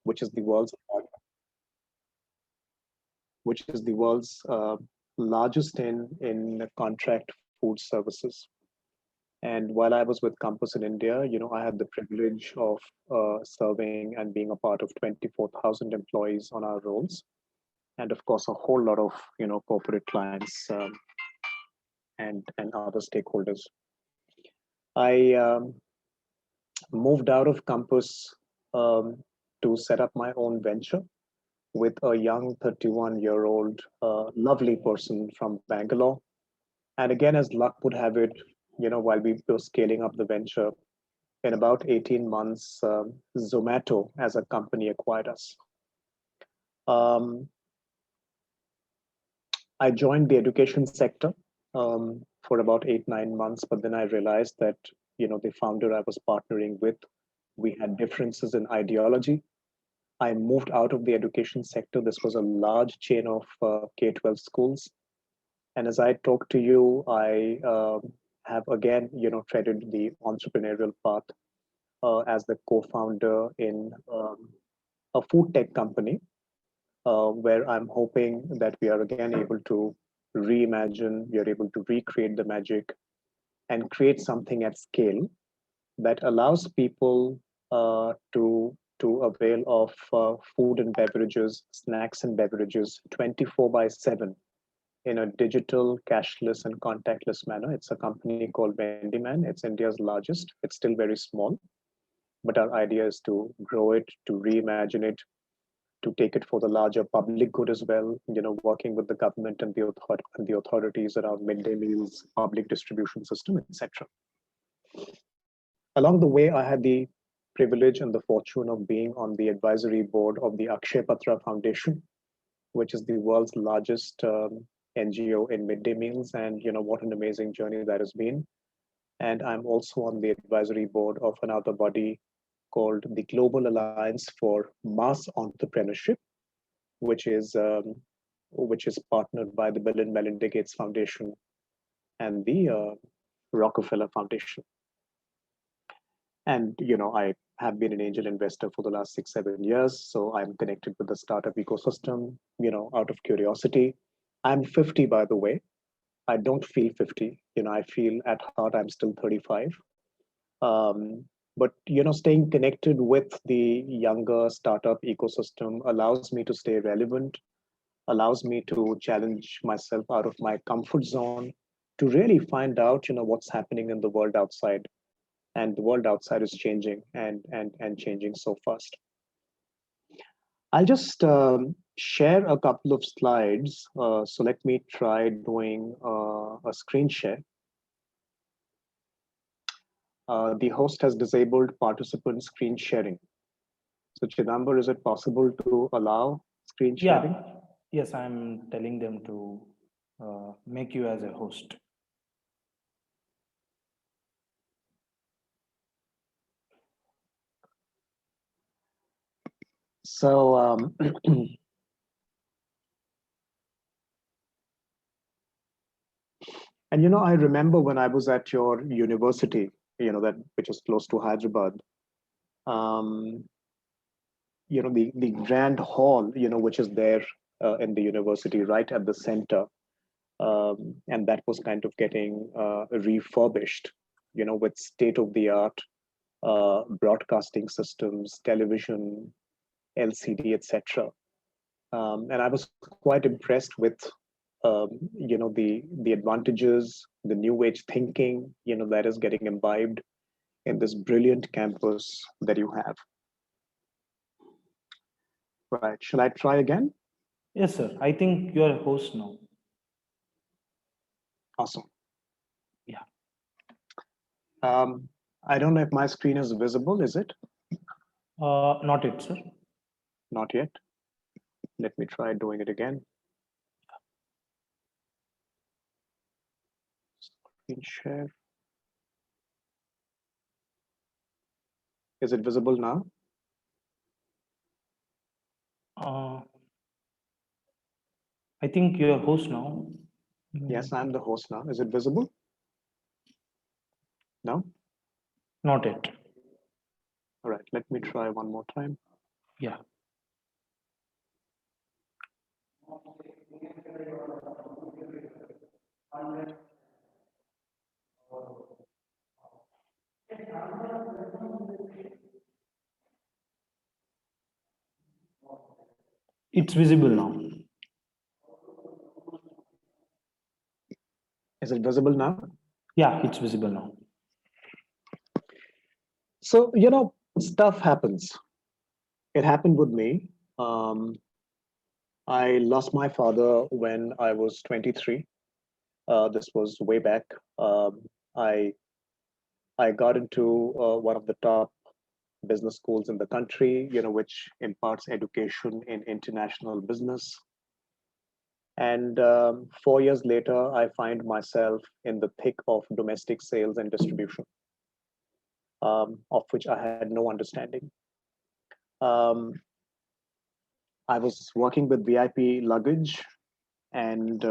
which is the world's largest in contract food services. And while I was with Campus in India, I had the privilege of serving and being a part of 24,000 employees on our roles, and of course, a whole lot of corporate clients and other stakeholders. I moved out of Campus to set up my own venture with a young 31-year-old lovely person from Bangalore. And again, as luck would have it, while we were scaling up the venture, in about 18 months, Zomato as a company acquired us. I joined the education sector for about 8-9 months, but then I realized that the founder I was partnering with, we had differences in ideology. I moved out of the education sector. This was a large chain of K-12 schools, and as I talk to you, I have again treaded the entrepreneurial path as the co-founder in a food tech company, where I'm hoping that we are again able to reimagine, we are able to recreate the magic and create something at scale that allows people to avail of food and beverages, snacks and beverages 24/7 in a digital, cashless, and contactless manner. It's a company called Vendyman. It's India's largest. It's still very small, but our idea is to grow it, to reimagine it, to take it for the larger public good as well, working with the government and the authorities around midday meals, public distribution system, etc. Along the way, I had the privilege and the fortune of being on the advisory board of the Akshay Patra Foundation, which is the world's largest NGO in midday meals. And what an amazing journey that has been. And I'm also on the advisory board of another body called the Global Alliance for Mass Entrepreneurship, which is partnered by the Bill and Melinda Gates Foundation and the Rockefeller Foundation. And I have been an angel investor for the last 6-7 years, so I'm connected with the startup ecosystem. Out of curiosity, I'm 50, by the way. I don't feel 50. I feel at heart I'm still 35. But staying connected with the younger startup ecosystem allows me to stay relevant, allows me to challenge myself out of my comfort zone, to really find out what's happening in the world outside. And the world outside is changing and changing so fast. I'll just share a couple of slides. So let me try doing a screen share. The host has disabled participant screen sharing. So Chidambar, is it possible to allow screen sharing? Yeah. Yes, I'm telling them to make you as a host. So and I remember when I was at your university, that which is close to Hyderabad, the grand hall, which is there in the university, right at the center, and that was kind of getting refurbished, with state-of-the-art broadcasting systems, television, LCD, etc. And I was quite impressed with the advantages, the new age thinking, that is getting imbibed in this brilliant campus that you have. Right. Shall I try again? Yes, sir. I think you are a host now. Awesome. Yeah. I don't know if my screen is visible. Is it? Not it, sir. Not yet. Let me try doing it again. Screen share. Is it visible now? I think you're a host now. Yes, I'm the host now. Is it visible? No? Not it. All right, let me try one more time. Yeah, it's visible now. Is it visible now? Yeah, it's visible now. So, stuff happens. It happened with me. Um, I lost my father when I was 23. This was way back. Um, I I got into one of the top business schools in the country, which imparts education in international business. And 4 years later, I find myself in the thick of domestic sales and distribution, of which I had no understanding. Um, I was working with VIP luggage, and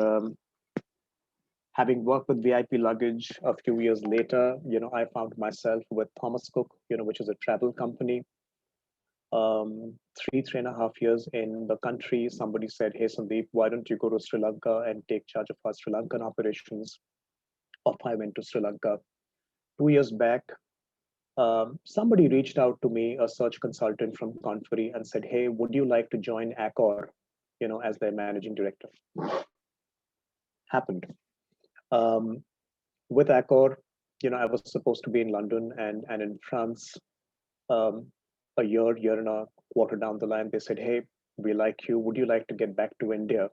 having worked with VIP luggage a few years later, I found myself with Thomas Cook, which is a travel company. 3.5 years in the country, somebody said, "Hey, Sandeep, why don't you go to Sri Lanka and take charge of our Sri Lankan operations?" Off I went to Sri Lanka. 2 years back, somebody reached out to me, a search consultant from Conferry, and said, "Hey, would you like to join Accor, as their managing director?" Happened. Um, with Accor, I was supposed to be in London and in France. Um, a year and a quarter down the line, they said, "Hey, we like you. Would you like to get back to India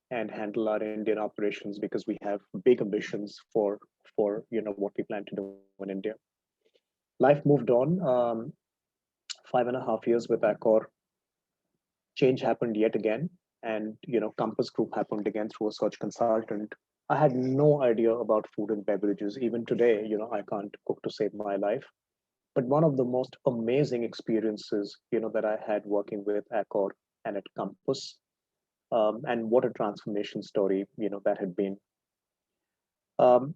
and handle our Indian operations because we have big ambitions for what we plan to do in India." Life moved on. 5.5 years with Accor, change happened yet again, and Compass Group happened again through a search consultant. I had no idea about food and beverages. Even today, I can't cook to save my life. But one of the most amazing experiences, that I had working with Accor and at Compass, and what a transformation story, that had been. Um,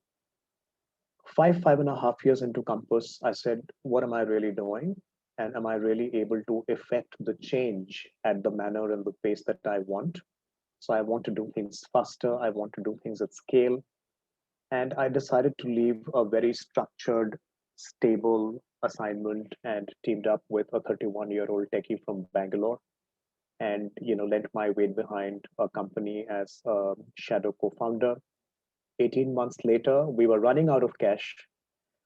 5.5 years into Compass, I said, what am I really doing? And am I really able to effect the change at the manner and the pace that I want? So I want to do things faster. I want to do things at scale. And I decided to leave a very structured, stable assignment and teamed up with a 31-year-old techie from Bangalore, and lent my weight behind a company as a shadow co-founder. 18 months later, we were running out of cash.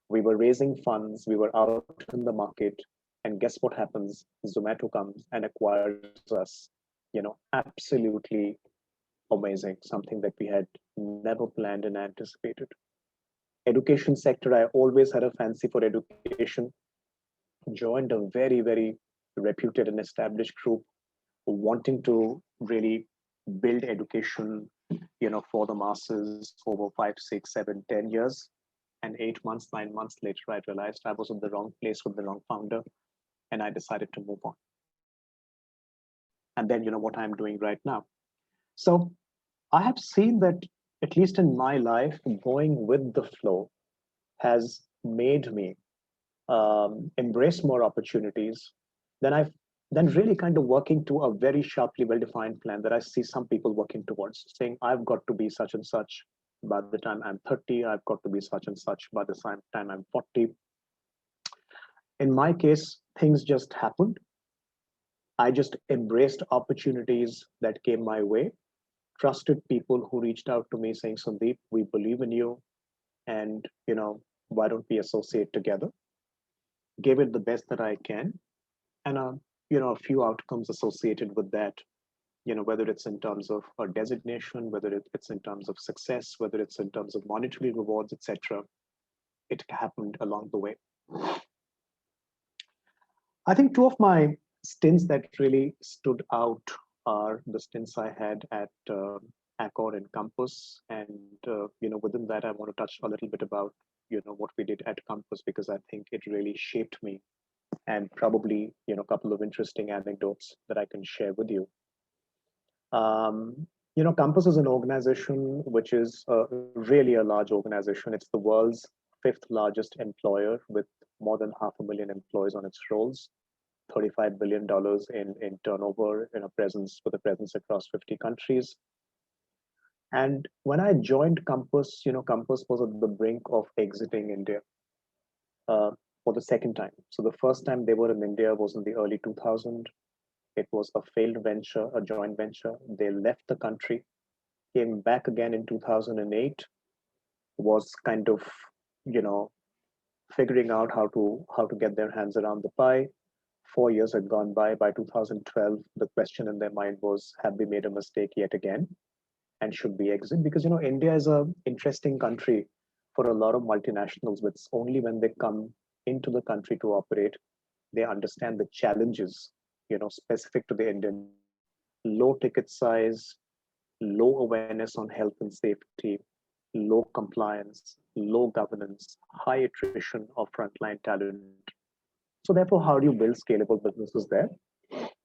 We were raising funds. We were out in the market. And guess what happens? Zomato comes and acquires us. Absolutely amazing. Something that we had never planned and anticipated. Education sector, I always had a fancy for education. Joined a very, very reputed and established group wanting to really build education, for the masses over 5, 6, 7, 10 years. And 8 months, 9 months later, I realized I was in the wrong place with the wrong founder, and I decided to move on. And then, what I'm doing right now. So I have seen that, at least in my life, going with the flow has made me embrace more opportunities. Then really kind of working to a very sharply well-defined plan that I see some people working towards, saying, I've got to be such and such by the time I'm 30, I've got to be such and such by the time I'm 40. In my case, things just happened. I just embraced opportunities that came my way, trusted people who reached out to me saying, Sandeep, we believe in you, and why don't we associate together? Gave it the best that I can, and a few outcomes associated with that, whether it's in terms of a designation, whether it's in terms of success, whether it's in terms of monetary rewards, etc. It happened along the way. I think two of my stints that really stood out are the stints I had at Accor and Compass, and within that, I want to touch a little bit about what we did at Compass, because I think it really shaped me, and probably a couple of interesting anecdotes that I can share with you. Compass is an organization which is really a large organization. It's the world's fifth largest employer with more than 500,000 employees on its rolls. $35 billion in turnover, in a presence with a presence across 50 countries. And when I joined Compass, Compass was at the brink of exiting India uh, for the second time. So the first time they were in India was in the early 2000s. It was a failed venture, a joint venture. They left the country, came back again in 2008, was kind of, you know, figuring out how to get their hands around the pie. 4 years had gone by. By 2012, the question in their mind was, have we made a mistake yet again? And should we exit? Because India is a interesting country for a lot of multinationals, but it's only when they come into the country to operate, they understand the challenges, specific to the Indian market. Low ticket size, low awareness on health and safety, low compliance, low governance, high attrition of frontline talent. So therefore, how do you build scalable businesses there?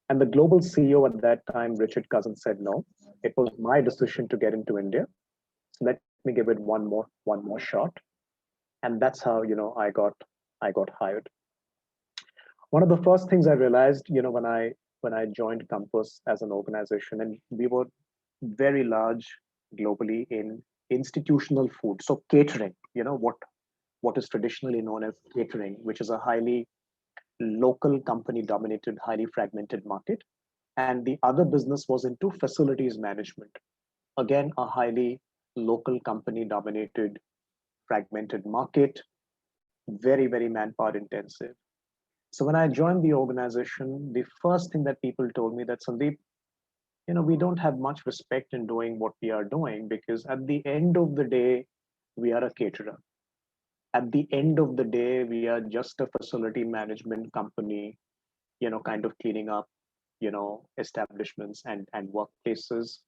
And the global CEO at that time, Richard Cousins, said no. It was my decision to get into India. So let me give it one more shot. And that's how I got hired. One of the first things I realized, when I joined Compass as an organization, and we were very large globally in institutional food, so catering. What is traditionally known as catering, which is a highly local company dominated, highly fragmented market. And the other business was into facilities management. Again, a highly local company dominated, fragmented market, very, very manpower intensive. So when I joined the organization, the first thing that people told me that, Sandeep, we don't have much respect in doing what we are doing, because at the end of the day, we are a caterer. At the end of the day, we are just a facility management company, kind of cleaning up, establishments and workplaces.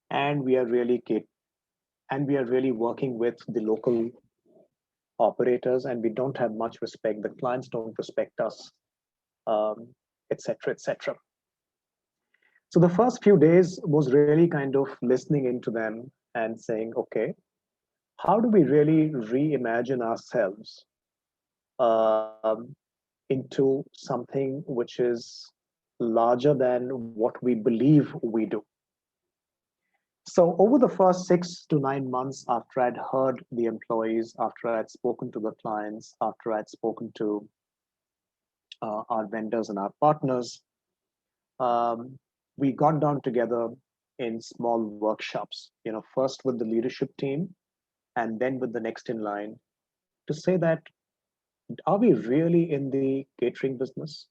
And we are really working with the local operators, and we don't have much respect. The clients don't respect us, etc., etc. So the first few days was really kind of listening into them and saying, okay, how do we really reimagine ourselves into something which is larger than what we believe we do? So over the first 6 to 9 months, after I'd heard the employees, after I'd spoken to the clients, after I'd spoken to our vendors and our partners, um, we got down together in small workshops, first with the leadership team and then with the next in line, to say that, are we really in the catering business?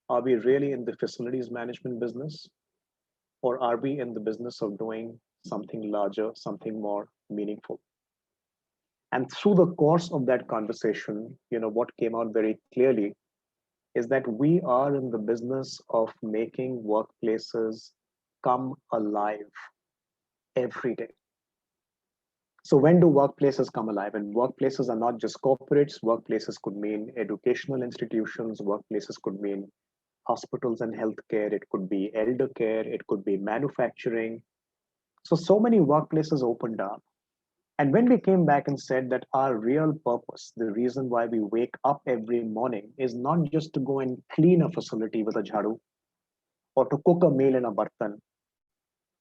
Are we really in the facilities management business? Or are we in the business of doing something larger, something more meaningful? And through the course of that conversation, what came out very clearly is that we are in the business of making workplaces come alive every day. So when do workplaces come alive? And workplaces are not just corporates. Workplaces could mean educational institutions. Workplaces could mean hospitals and healthcare. It could be elder care. It could be manufacturing. So many workplaces opened up. And when we came back and said that our real purpose, the reason why we wake up every morning, is not just to go and clean a facility with a jhadu or to cook a meal in a bartan,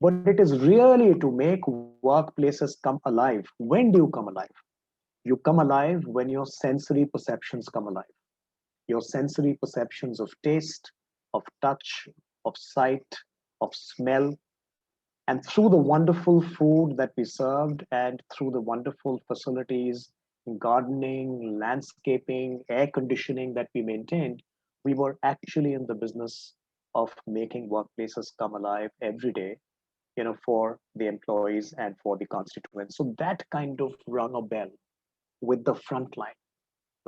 but it is really to make workplaces come alive. When do you come alive? You come alive when your sensory perceptions come alive. Your sensory perceptions of taste, of touch, of sight, of smell, and through the wonderful food that we served and through the wonderful facilities, gardening, landscaping, air conditioning that we maintained, we were actually in the business of making workplaces come alive every day, for the employees and for the constituents. So that kind of rung a bell with the front line,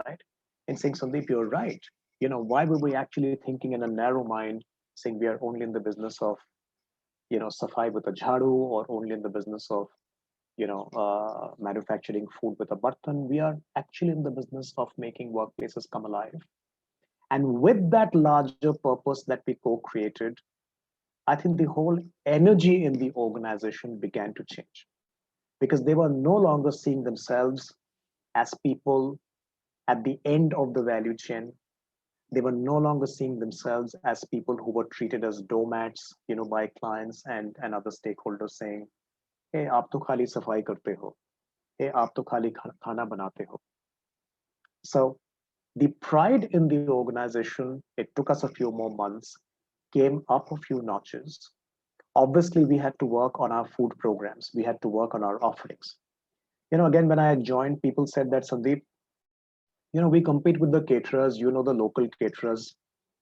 right? And saying, Sandeep, you're right. Why were we actually thinking in a narrow mind, saying we are only in the business of, safai with a jhadu, or only in the business of, manufacturing food with a bartan? We are actually in the business of making workplaces come alive. And with that larger purpose that we co-created, I think the whole energy in the organization began to change, because they were no longer seeing themselves as people at the end of the value chain. They were no longer seeing themselves as people who were treated as doormats, by clients and other stakeholders saying, hey, aap to khali safai karte ho. Hey, aap to khali khana banate ho. So the pride in the organization, it took us a few more months, came up a few notches. Obviously, we had to work on our food programs. We had to work on our offerings. Again, when I joined, people said that, Sandeep, we compete with the caterers, the local caterers.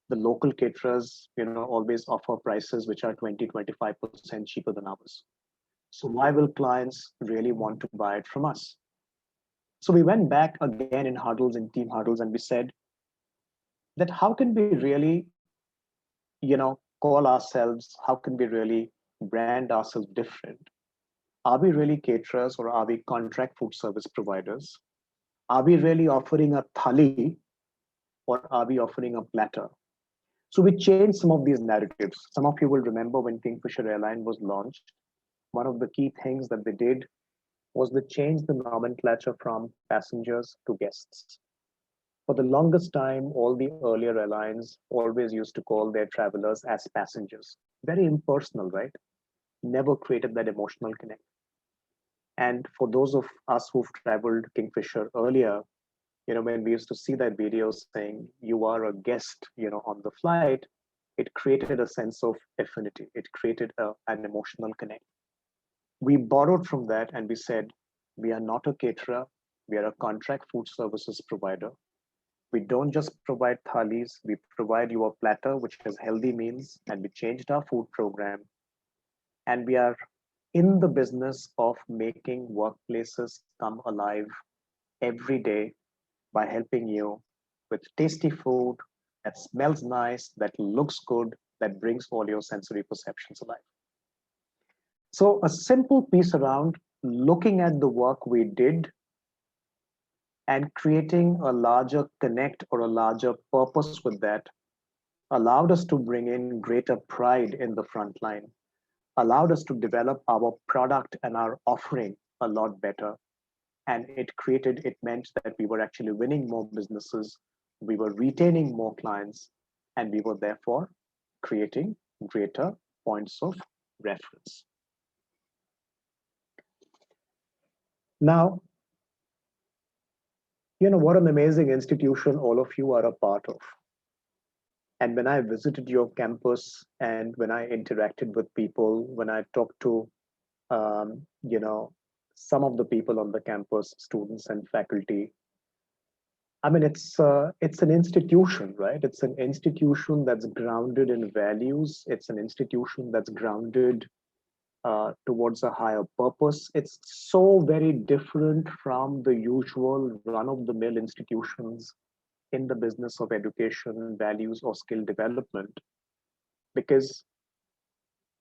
The local caterers, always offer prices which are 20-25% cheaper than ours. So why will clients really want to buy it from us? So we went back again in huddles, in team huddles, and we said that how can we really, call ourselves, how can we really brand ourselves different? Are we really caterers or are we contract food service providers? Are we really offering a thali or are we offering a platter? So we changed some of these narratives. Some of you will remember when Kingfisher Airline was launched, one of the key things that they did was they changed the nomenclature from passengers to guests. For the longest time, all the earlier airlines always used to call their travelers as passengers. Very impersonal, right? Never created that emotional connect. And for those of us who've traveled Kingfisher earlier, when we used to see that video saying you are a guest, on the flight, it created a sense of affinity. It created an emotional connect. We borrowed from that and we said, we are not a caterer, we are a contract food services provider. We don't just provide thalis, we provide you a platter which has healthy meals, and we changed our food program. And we are in the business of making workplaces come alive every day by helping you with tasty food that smells nice, that looks good, that brings all your sensory perceptions alive. So, a simple piece around looking at the work we did and creating a larger connect or a larger purpose with that allowed us to bring in greater pride in the front line, allowed us to develop our product and our offering a lot better. And it meant that we were actually winning more businesses, we were retaining more clients, and we were therefore creating greater points of reference. Now, what an amazing institution all of you are a part of. And when I visited your campus and when I interacted with people, when I talked to, um, you know, some of the people on the campus, students and faculty, I mean, it's an institution, right? It's an institution that's grounded in values. It's an institution that's grounded towards a higher purpose. It's so very different from the usual run-of-the-mill institutions in the business of education, values, or skill development, because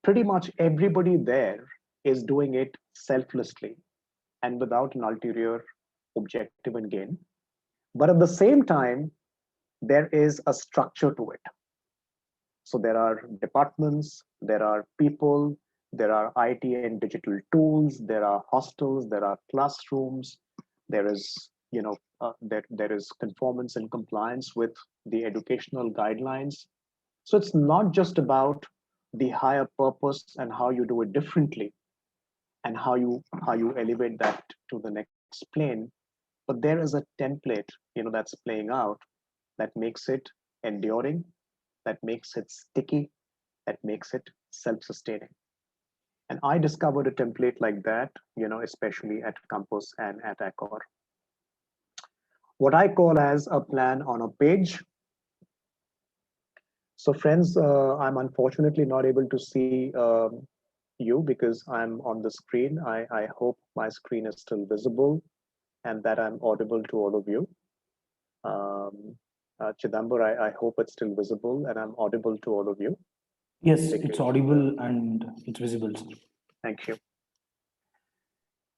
pretty much everybody there is doing it selflessly and without an ulterior objective and gain. But at the same time, there is a structure to it. So there are departments, there are people, there are IT and digital tools, there are hostels, there are classrooms, there is, there is conformance and compliance with the educational guidelines. So it's not just about the higher purpose and how you do it differently and how you elevate that to the next plane, but there is a template, that's playing out that makes it enduring, that makes it sticky, that makes it self-sustaining. And I discovered a template like that, especially at Campus and at Accor. What I call as a plan on a page. So friends, I'm unfortunately not able to see you because I'm on the screen. I hope my screen is still visible and that I'm audible to all of you. Chidambar, I hope it's still visible and I'm audible to all of you. Yes, it's Because, audible and it's visible, sir. thank you.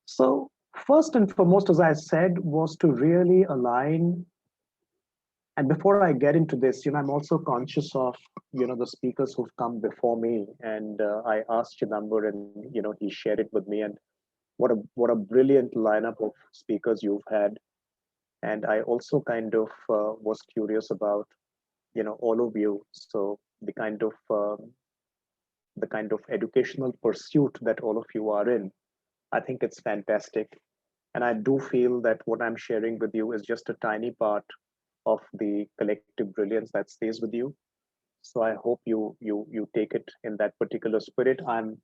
So first and foremost, as I said, was to really align. And before I get into this, I'm also conscious of, the speakers who've come before me. And I asked Chidambar and, he shared it with me. And what a brilliant lineup of speakers you've had. And I also kind of was curious about all of you. So the kind of educational pursuit that all of you are in, I think it's fantastic. And I do feel that what I'm sharing with you is just a tiny part of the collective brilliance that stays with you. So I hope you take it in that particular spirit. I'm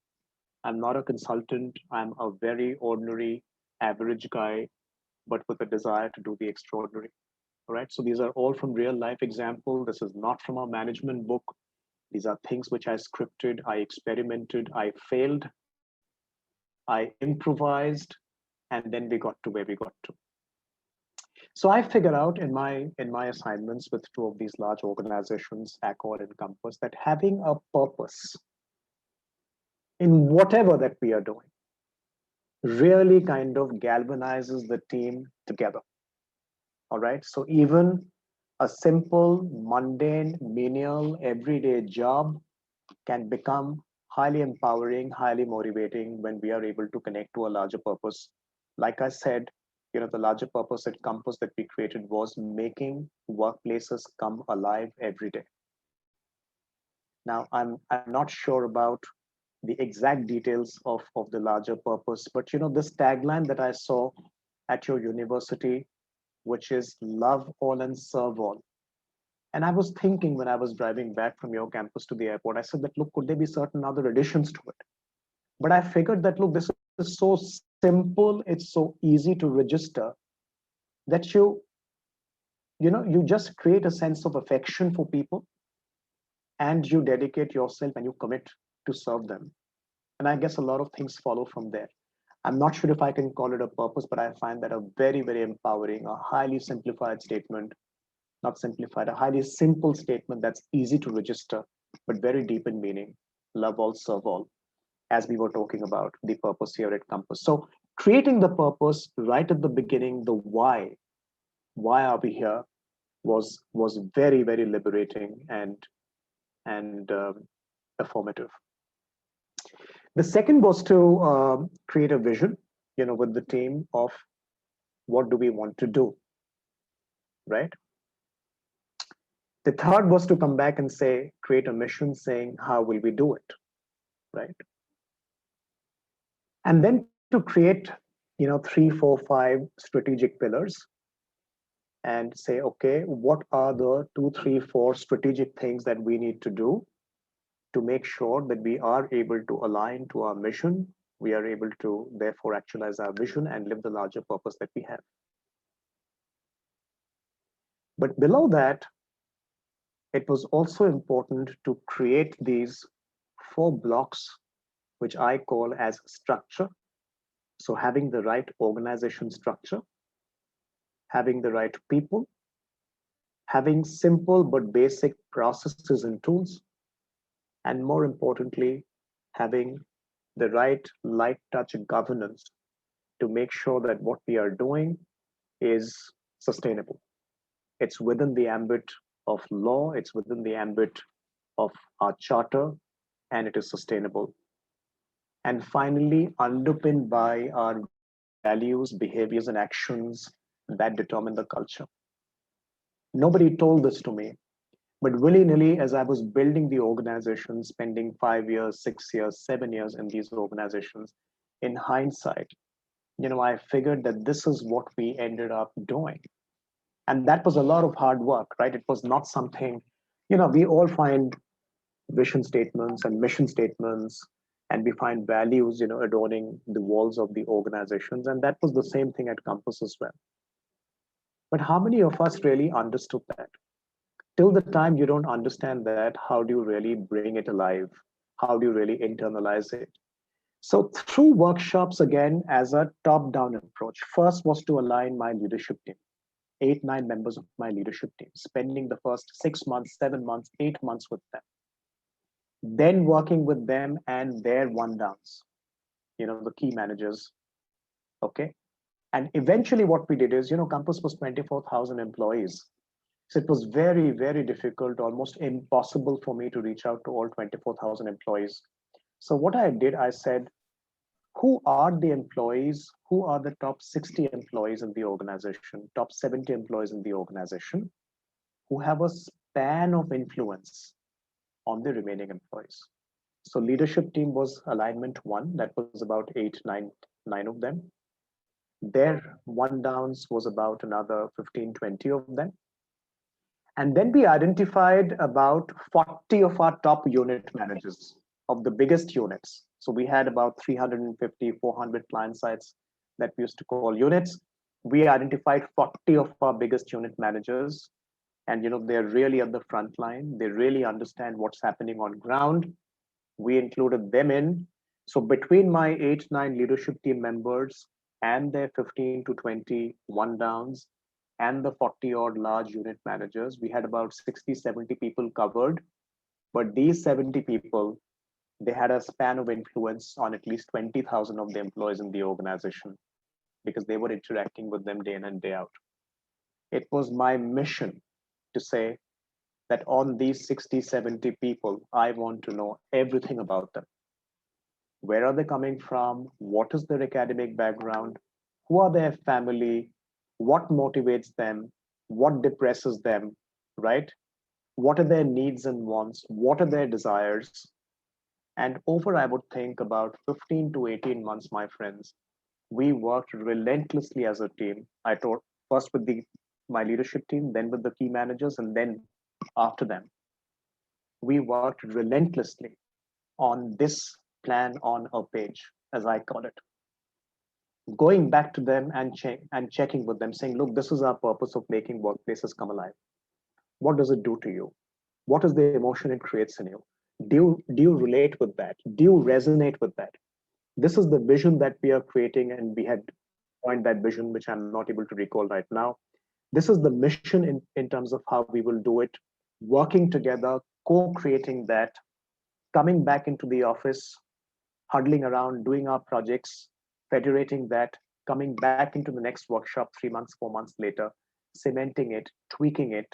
not a consultant. I'm a very ordinary, average guy, but with a desire to do the extraordinary. All right. So these are all from real life example. This is not from a management book. These are things which I scripted, I experimented, I failed, I improvised, and then we got to where we got to. So I figured out in my assignments with two of these large organizations, Accord and Compass, that having a purpose in whatever that we are doing really kind of galvanizes the team together. All right. So even a simple, mundane, menial, everyday job can become highly empowering, highly motivating when we are able to connect to a larger purpose. Like I said, the larger purpose at Compass that we created was making workplaces come alive every day. Now, I'm not sure about the exact details of the larger purpose, but this tagline that I saw at your university, which is love all and serve all. And I was thinking when I was driving back from your campus to the airport, I said that, look, could there be certain other additions to it? But I figured that, look, this is so simple, it's so easy to register that you just create a sense of affection for people and you dedicate yourself and you commit to serve them. And I guess a lot of things follow from there. I'm not sure if I can call it a purpose, but I find that a very, very empowering, a highly simplified statement, not simplified, a highly simple statement that's easy to register, but very deep in meaning. Love all, serve all, as we were talking about the purpose here at Compass. So creating the purpose right at the beginning, the why are we here, was very, very liberating and affirmative. The second was to create a vision, with the team of what do we want to do, right? The third was to come back and say, create a mission saying, how will we do it, right? And then to create, three, four, five strategic pillars and say, okay, what are the two, three, four strategic things that we need to do to make sure that we are able to align to our mission, we are able to therefore actualize our vision and live the larger purpose that we have. But below that, it was also important to create these four blocks, which I call as structure. So having the right organization structure, having the right people, having simple but basic processes and tools, and more importantly, having the right light touch governance to make sure that what we are doing is sustainable. It's within the ambit of law, it's within the ambit of our charter, and it is sustainable. And finally, underpinned by our values, behaviors, and actions that determine the culture. Nobody told this to me, but willy-nilly, as I was building the organization, spending 5 years, 6 years, 7 years in these organizations, in hindsight, I figured that this is what we ended up doing. And that was a lot of hard work, right? It was not something, we all find vision statements and mission statements, and we find values, adorning the walls of the organizations. And that was the same thing at Compass as well. But how many of us really understood that? Till the time you don't understand that, how do you really bring it alive? How do you really internalize it? So through workshops, again, as a top-down approach, first was to align my leadership team, 8, 9 members of my leadership team, spending the first 6 months, 7 months, 8 months with them, then working with them and their one downs, the key managers. Okay. And eventually what we did is, Compass was 24,000 employees. So it was very, very difficult, almost impossible for me to reach out to all 24,000 employees. So what I did, I said, who are the employees? Who are the top 60 employees in the organization, top 70 employees in the organization, who have a span of influence on the remaining employees. So leadership team was alignment one, that was about nine of them. Their one downs was about another 15, 20 of them. And then we identified about 40 of our top unit managers of the biggest units. So we had about 350, 400 client sites that we used to call units. We identified 40 of our biggest unit managers. And they're really at the front line. They really understand what's happening on ground. We included them in. So between my 8, 9 leadership team members and their 15 to 20 one downs and the 40 odd large unit managers, we had about 60, 70 people covered. But these 70 people, they had a span of influence on at least 20,000 of the employees in the organization because they were interacting with them day in and day out. It was my mission to say that on these 60, 70 people, I want to know everything about them. Where are they coming from? What is their academic background? Who are their family? What motivates them? What depresses them? Right? What are their needs and wants? What are their desires? And over, I would think about 15 to 18 months, my friends, we worked relentlessly as a team. I told first with my leadership team, then with the key managers, and then after them. We worked relentlessly on this plan on a page, as I call it, going back to them and checking with them, saying, look, this is our purpose of making workplaces come alive. What does it do to you? What is the emotion it creates in you? Do you relate with that? Do you resonate with that? This is the vision that we are creating, and we had coined that vision, which I'm not able to recall right now. This is the mission in terms of how we will do it, working together, co-creating that, coming back into the office, huddling around, doing our projects, federating that, coming back into the next workshop 3 months, 4 months later, cementing it, tweaking it,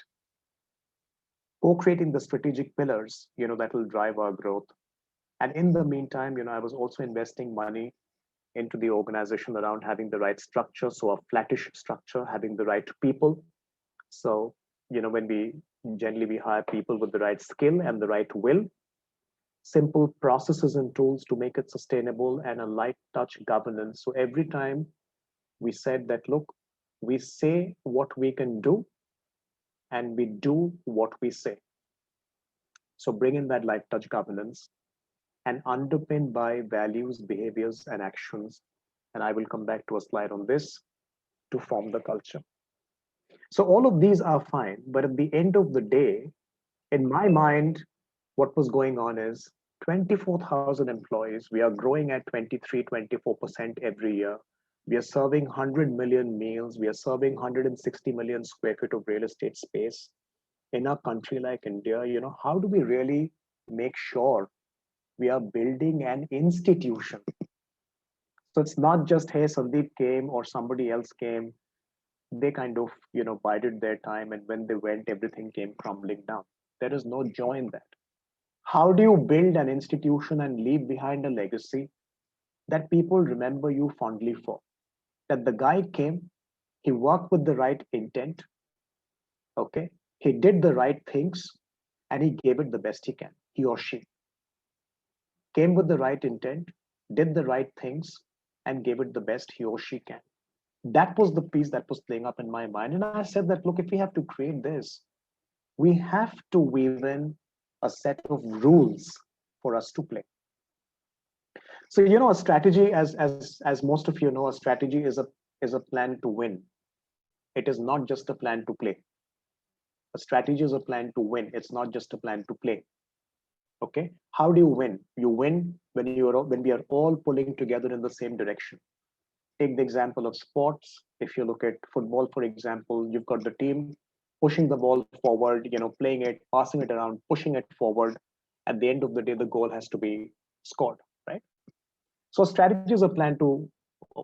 co-creating the strategic pillars, that will drive our growth. And in the meantime, I was also investing money into the organization around having the right structure, so a flattish structure, having the right people. So, when we generally we hire people with the right skill and the right will, simple processes and tools to make it sustainable, and a light touch governance. So every time we said that, look, we say what we can do and we do what we say. So bring in that light touch governance and underpinned by values, behaviors, and actions. And I will come back to a slide on this to form the culture. So all of these are fine, but at the end of the day, in my mind, what was going on is 24,000 employees. We are growing at 23, 24% every year. We are serving 100 million meals. We are serving 160 million square feet of real estate space in a country like India. How do we really make sure we are building an institution? So it's not just, hey, Sandeep came or somebody else came. They kind of, bided their time. And when they went, everything came crumbling down. There is no joy in that. How do you build an institution and leave behind a legacy that people remember you fondly for? That the guy came, he worked with the right intent, okay? He did the right things and he gave it the best he can. He or she came with the right intent, did the right things, and gave it the best he or she can. That was the piece that was playing up in my mind. And I said that, look, if we have to create this, we have to weave in a set of rules for us to play. So a strategy, as most of you know, a strategy is a plan to win. It is not just a plan to play. A strategy is a plan to win. It's not just a plan to play. Okay, how do you win? You win when we are all pulling together in the same direction. Take the example of sports. If you look at football, for example, you've got the team pushing the ball forward, playing it, passing it around, pushing it forward. At the end of the day, the goal has to be scored, right? So strategy is a plan to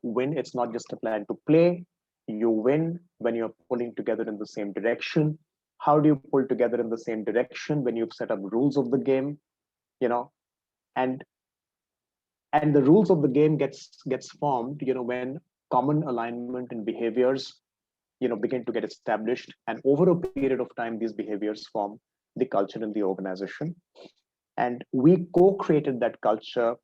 win. It's not just a plan to play. You win when you're pulling together in the same direction. How do you pull together in the same direction? When you've set up rules of the game, you know, and and the rules of the game gets formed, when common alignment in behaviors, begin to get established. And over a period of time, these behaviors form the culture in the organization. And we co-created that culture,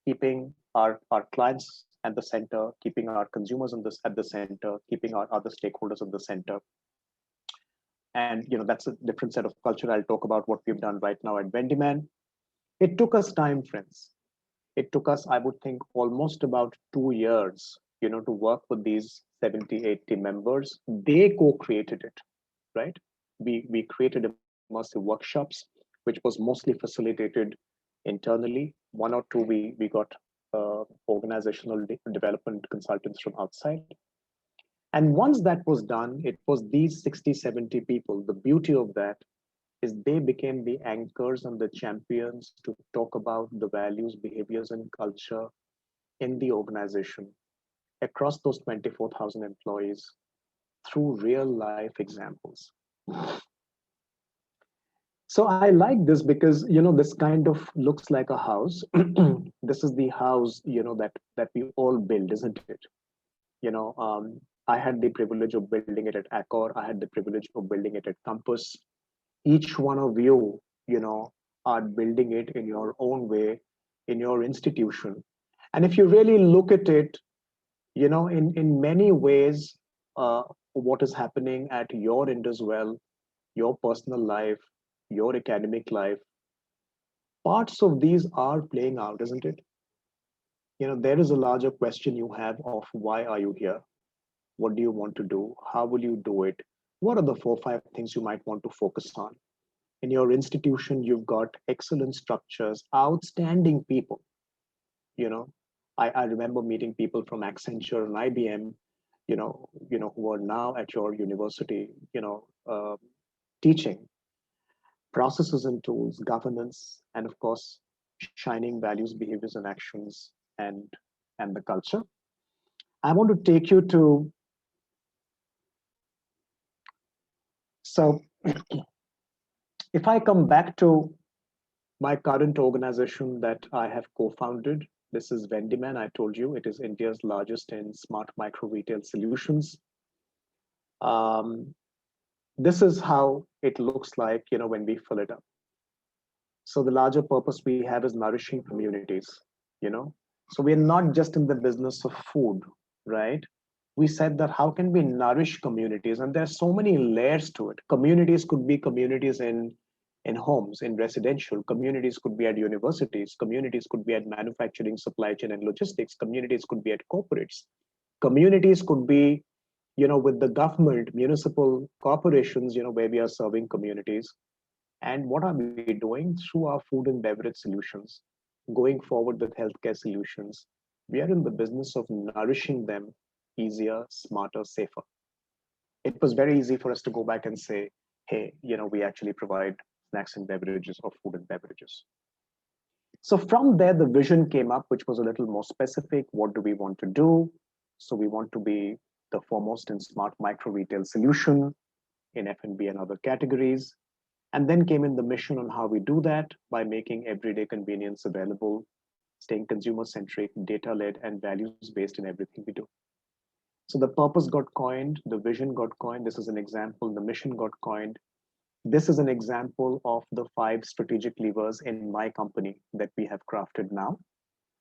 keeping our clients at the center, keeping our consumers in this at the center, keeping our other stakeholders at the center. And that's a different set of culture. I'll talk about what we've done right now at Vendyman. It took us time, friends. It took us, I would think, almost about 2 years, to work with these 70, 80 members. They co-created it, right? We created immersive workshops, which was mostly facilitated internally. One or two we got organizational development consultants from outside. And once that was done, it was these 60, 70 people. The beauty of that is they became the anchors and the champions to talk about the values, behaviors, and culture in the organization across those 24,000 employees through real life examples. So I like this because this kind of looks like a house. This is the house that we all build, isn't it? You know, um, I had the privilege of building it at Accor. I had the privilege of building it at Compass. Each one of you, are building it in your own way, in your institution. And if you really look at it, in many ways, what is happening at your end as well, your personal life, your academic life, parts of these are playing out, isn't it? There is a larger question you have of why are you here? What do you want to do? How will you do it? What are the 4 5 things you might want to focus on? In your institution, you've got excellent structures, outstanding people. You know, I remember meeting people from Accenture and IBM, who are now at your university, teaching processes and tools, governance, and of course, shining values, behaviors, and actions, and the culture. I want to take you to so if I come back to my current organization that I have co-founded, this is Vendyman. I told you it is India's largest in smart micro retail solutions. Um, this is how it looks like, when we fill it up. So the larger purpose we have is nourishing communities, you know. So we're not just in the business of food, right? We said that how can we nourish communities? And there's so many layers to it. Communities could be communities in homes, in residential, communities could be at universities, communities could be at manufacturing, supply chain, and logistics, communities could be at corporates, communities could be, with the government, municipal corporations, where we are serving communities. And what are we doing through our food and beverage solutions? Going forward with healthcare solutions, we are in the business of nourishing them easier, smarter, safer. It was very easy for us to go back and say, hey, we actually provide snacks and beverages or food and beverages. So from there, the vision came up, which was a little more specific. What do we want to do? So we want to be the foremost in smart micro retail solution in F&B and other categories. And then came in the mission on how we do that by making everyday convenience available, staying consumer centric, data led, and values based in everything we do. So the purpose got coined, the vision got coined. This is an example. The mission got coined. This is an example of the 5 strategic levers in my company that we have crafted now.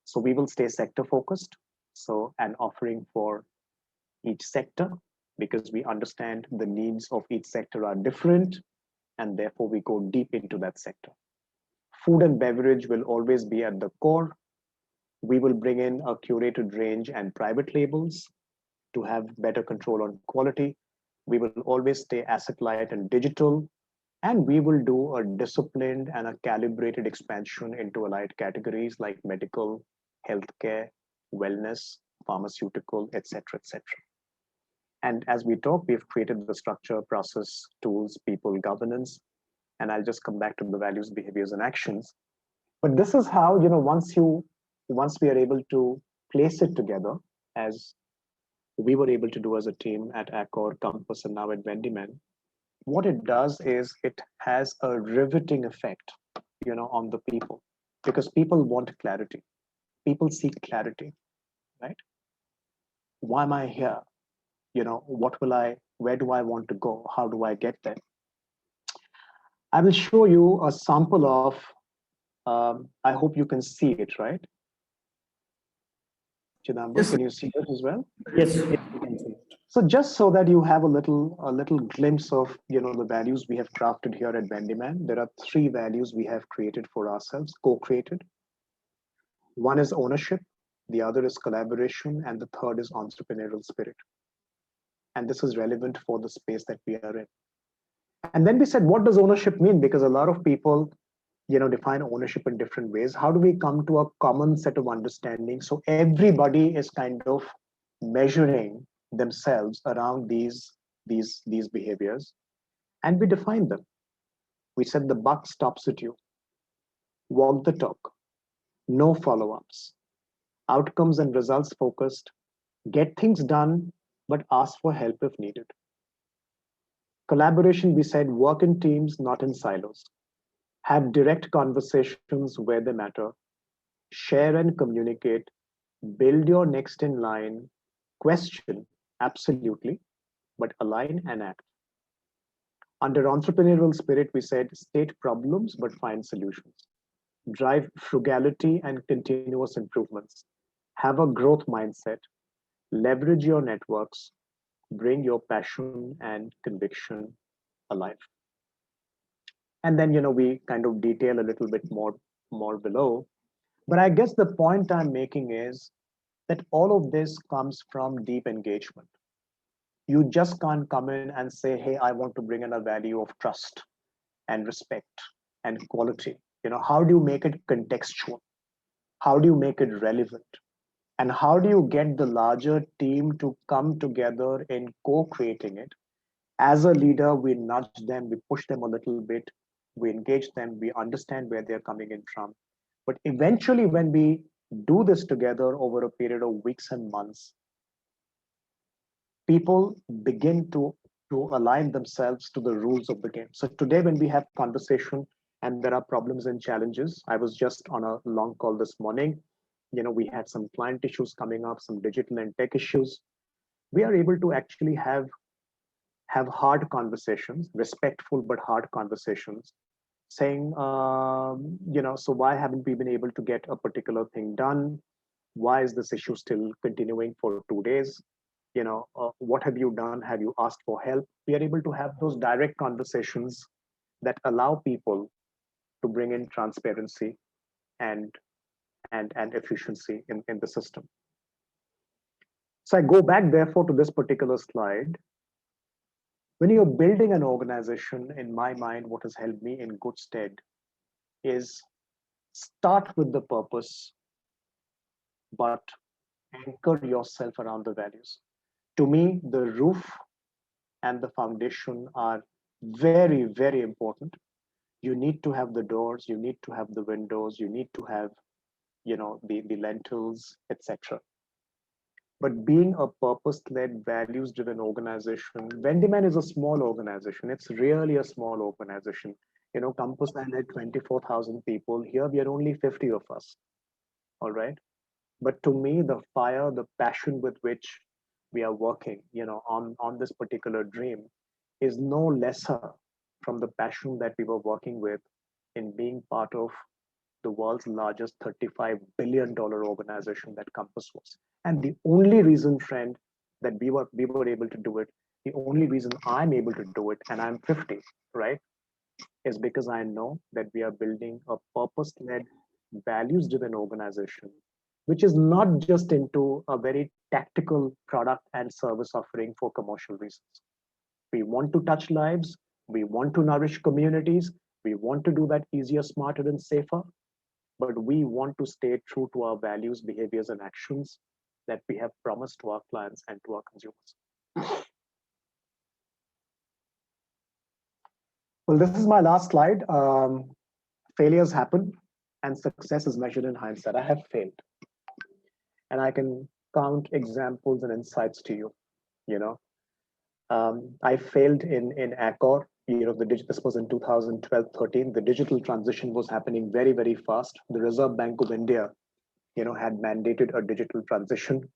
So we will stay sector focused. So an offering for each sector, because we understand the needs of each sector are different, and therefore we go deep into that sector. Food and beverage will always be at the core. We will bring in a curated range and private labels to have better control on quality. We will always stay asset light and digital, and we will do a disciplined and a calibrated expansion into allied categories like medical, healthcare, wellness, pharmaceutical, etc., etc. And as we talk, we've created the structure, process, tools, people, governance, and I'll just come back to the values, behaviors, and actions. But this is how, once we are able to place it together, as we were able to do as a team at Accor, Compass, and now at Vendyman, what it does is it has a riveting effect, on the people, because people want clarity. People seek clarity, right? Why am I here? What will I Where do I want to go? How do I get there? I will show you a sample of, I hope you can see it, right? Chidambar, Yes, can you see it as well? yes, yes, we can see it. So just so that you have a little glimpse of the values we have crafted here at Bendyman, there are three values we have created for ourselves, co-created. One is ownership, the other is collaboration, and the third is entrepreneurial spirit. And this is relevant for the space that we are in. And then we said, what does ownership mean? Because a lot of people define ownership in different ways. How do we come to a common set of understanding so everybody is kind of measuring themselves around these behaviors, and we define them. We said the buck stops at you. Walk the talk. No follow-ups. Outcomes and results focused. Get things done, but ask for help if needed. Collaboration, we said, work in teams, not in silos. Have direct conversations where they matter. Share and communicate. Build your next in line. Question, absolutely, but align and act. Under entrepreneurial spirit, we said state problems but find solutions. Drive frugality and continuous improvements. Have a growth mindset. Leverage your networks. Bring your passion and conviction alive. And then we kind of detail a little bit more below. But I guess the point I'm making is that all of this comes from deep engagement. You just can't come in and say, hey, I want to bring in a value of trust and respect and quality. How do you make it contextual? How do you make it relevant? And how do you get the larger team to come together in co-creating it? As a leader, we nudge them, we push them a little bit, we engage them, we understand where they're coming in from. But eventually, when we do this together over a period of weeks and months, people begin to align themselves to the rules of the game. So today, when we have conversation and there are problems and challenges, I was just on a long call this morning. We had some client issues coming up, some digital and tech issues. We are able to actually have hard conversations, respectful but hard conversations, saying, so why haven't we been able to get a particular thing done? Why is this issue still continuing for 2 days? What have you done? Have you asked for help? We are able to have those direct conversations that allow people to bring in transparency and and efficiency in the system. So I go back therefore to this particular slide. When you're building an organization, in my mind, what has held me in good stead is start with the purpose, but anchor yourself around the values. To me, the roof and the foundation are very, very important. You need to have the doors, you need to have the windows, you need to have, the lentils, etc. But being a purpose-led, values-driven organization, Vendyman is a small organization. It's really a small organization. Campus and had 24,000 people. Here we are only 50 of us. All right. But to me, the fire, the passion with which we are working, on this particular dream is no lesser from the passion that we were working with in being part of the world's largest $35 billion organization that Compass was. And the only reason, friend, that we were able to do it, the only reason I'm able to do it, and I'm 50, right, is because I know that we are building a purpose-led, values-driven organization, which is not just into a very tactical product and service offering for commercial reasons. We want to touch lives. We want to nourish communities. We want to do that easier, smarter, and safer. But we want to stay true to our values, behaviors, and actions that we have promised to our clients and to our consumers. Well, this is my last slide. Failures happen, and success is measured in hindsight. I have failed, and I can count examples and insights to you. You know, I failed in Accor. This was in 2012-13. The digital transition was happening very, very fast. The Reserve Bank of India, had mandated a digital transition.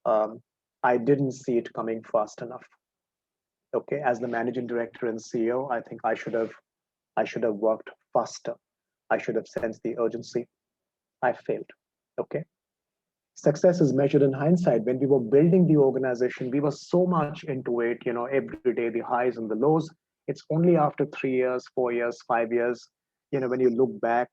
I didn't see it coming fast enough. Okay, as the managing director and CEO, I think I should have worked faster. I should have sensed the urgency. I failed. Okay. Success is measured in hindsight. When we were building the organization, we were so much into it, every day, the highs and the lows. It's only after 3 years, 4 years, 5 years, when you look back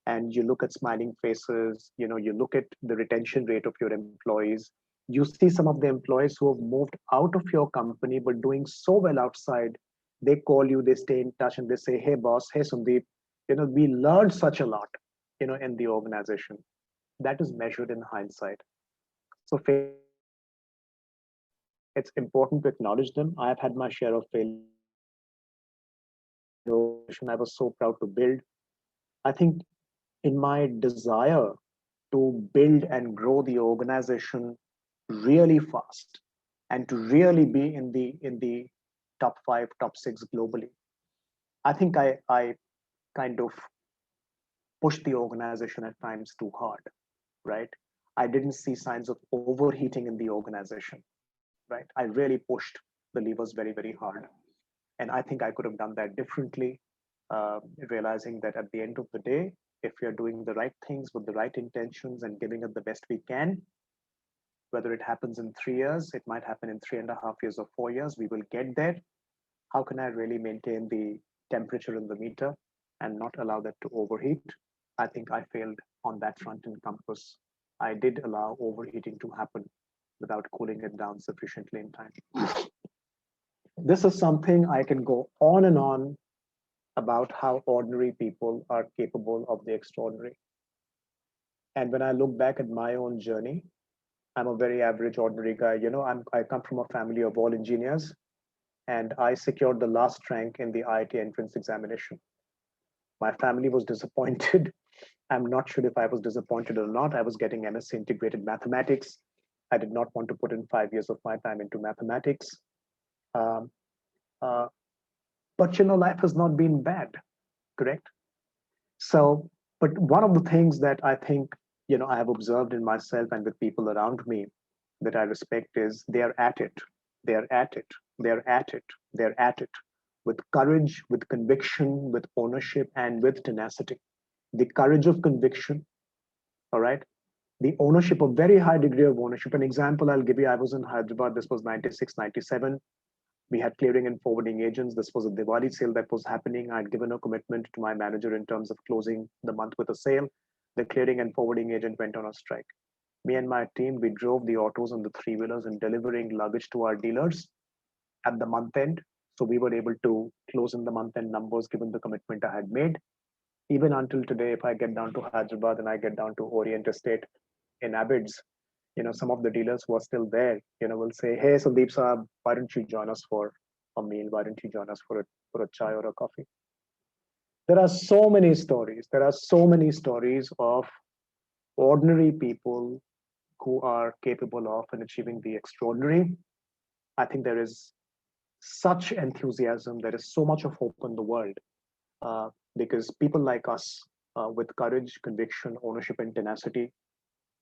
and you look at smiling faces, you look at the retention rate of your employees, you see some of the employees who have moved out of your company but doing so well outside. They call you, they stay in touch, and they say, "Hey, boss, hey, Sandeep, we learned such a lot, in the organization." That is measured in hindsight. So failures are important. It's important to acknowledge them. I have had my share of failures. In the organization I was so proud to build. I think in my desire to build and grow the organization really fast and to really be in the top five, top six globally, I think I kind of pushed the organization at times too hard, right? I didn't see signs of overheating in the organization, right? I really pushed the levers very, very hard. And I think I could have done that differently, uh, realizing that at the end of the day, if we are doing the right things with the right intentions and giving it the best we can, whether it happens in 3 years, it might happen in 3.5 years or 4 years, we will get there. How can I really maintain the temperature in the meter and not allow that to overheat? I think I failed on that front in Compass. I did allow overheating to happen without cooling it down sufficiently in time. This is something I can go on and on about how ordinary people are capable of the extraordinary. And when I look back at my own journey, I'm a very average, ordinary guy. I come from a family of all engineers, and I secured the last rank in the IIT entrance examination. My family was disappointed. I'm not sure if I was disappointed or not. I was getting MSc integrated mathematics. I did not want to put in 5 years of my time into mathematics. Um, uh, but life has not been bad, correct? So, but one of the things that I think, I have observed in myself and with people around me that I respect is they are at it. They are at it. They're at it. They're at it with courage, with conviction, with ownership, and with tenacity. The courage of conviction, all right? The ownership, a very high degree of ownership. An example I'll give you, I was in Hyderabad, this was 96, 97. We had clearing and forwarding agents. This was a Diwali sale that was happening. I'd given a commitment to my manager in terms of closing the month with a sale. The clearing and forwarding agent went on a strike. Me and my team, we drove the autos and the three wheelers and delivering luggage to our dealers at the month end. So we were able to close in the month end numbers given the commitment I had made. Even until today, if I get down to Hyderabad and I get down to Orient Estate in Abids, some of the dealers who are still there, will say, "Hey, Sandeep Saab, why don't you join us for a meal? Why don't you join us for a chai or a coffee?" There are so many stories. There are so many stories of ordinary people who are capable of and achieving the extraordinary. I think there is such enthusiasm. There is so much of hope in the world because people like us, with courage, conviction, ownership, and tenacity,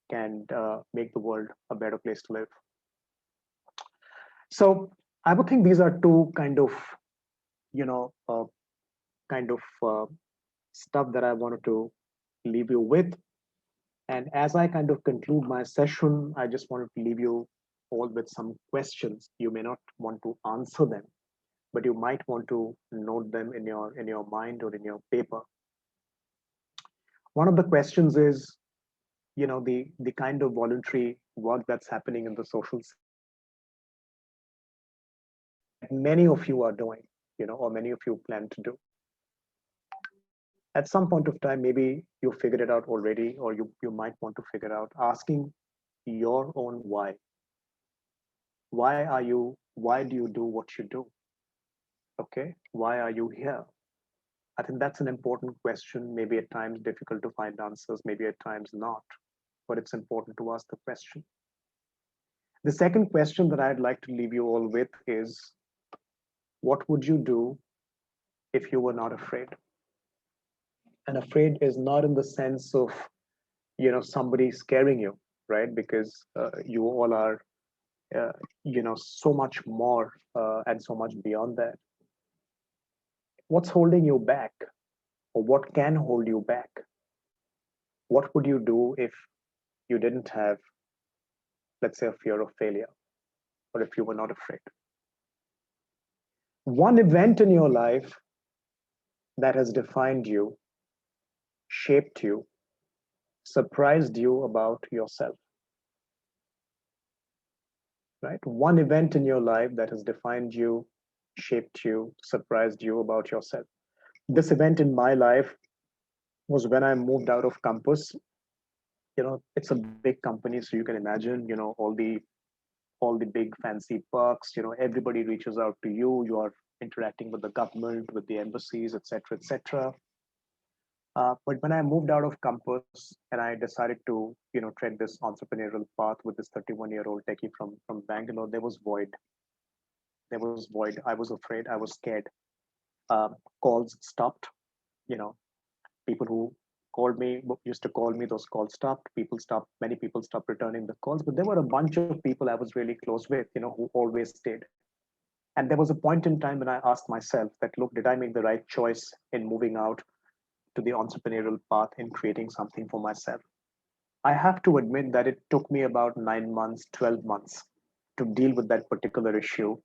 can make the world a better place to live. So I would think these are two you know, uh, kind of stuff that I wanted to leave you with. And as I kind of conclude my session, I just wanted to leave you all with some questions. You may not want to answer them, but you might want to note them in your mind or in your paper. One of the questions is, the kind of voluntary work that's happening in the social sector that many of you are doing, or many of you plan to do. At some point of time, maybe you figured it out already, or you might want to figure out asking your own why. Why do you do what you do? Okay. Why are you here? I think that's an important question, maybe at times difficult to find answers, maybe at times not, but it's important to ask the question. The second question that I'd like to leave you all with is, what would you do if you were not afraid? And afraid is not in the sense of, somebody scaring you, right? Because you all are uh, so much more and so much beyond that. What's holding you back, or what can hold you back? What would you do if you didn't have, let's say, a fear of failure, or if you were not afraid? One event in your life that has defined you, shaped you, surprised you about yourself, right? One event in your life that has defined you, shaped you, surprised you about yourself. This event in my life was when I moved out of campus. It's a big company, so you can imagine, all the big fancy perks. Everybody reaches out to you. You are interacting with the government, with the embassies, etc., etc. But when I moved out of campus and I decided to, tread this entrepreneurial path with this 31-year-old techie from Bangalore, there was void. There was void. I was afraid. I was scared. Calls stopped. You know, People who called me used to call me. Those calls stopped. People stopped. Many people stopped returning the calls. But there were a bunch of people I was really close with. Who always stayed. And there was a point in time when I asked myself that, look, did I make the right choice in moving out to the entrepreneurial path in creating something for myself? I have to admit that it took me about 9 months, 12 months to deal with that particular issue.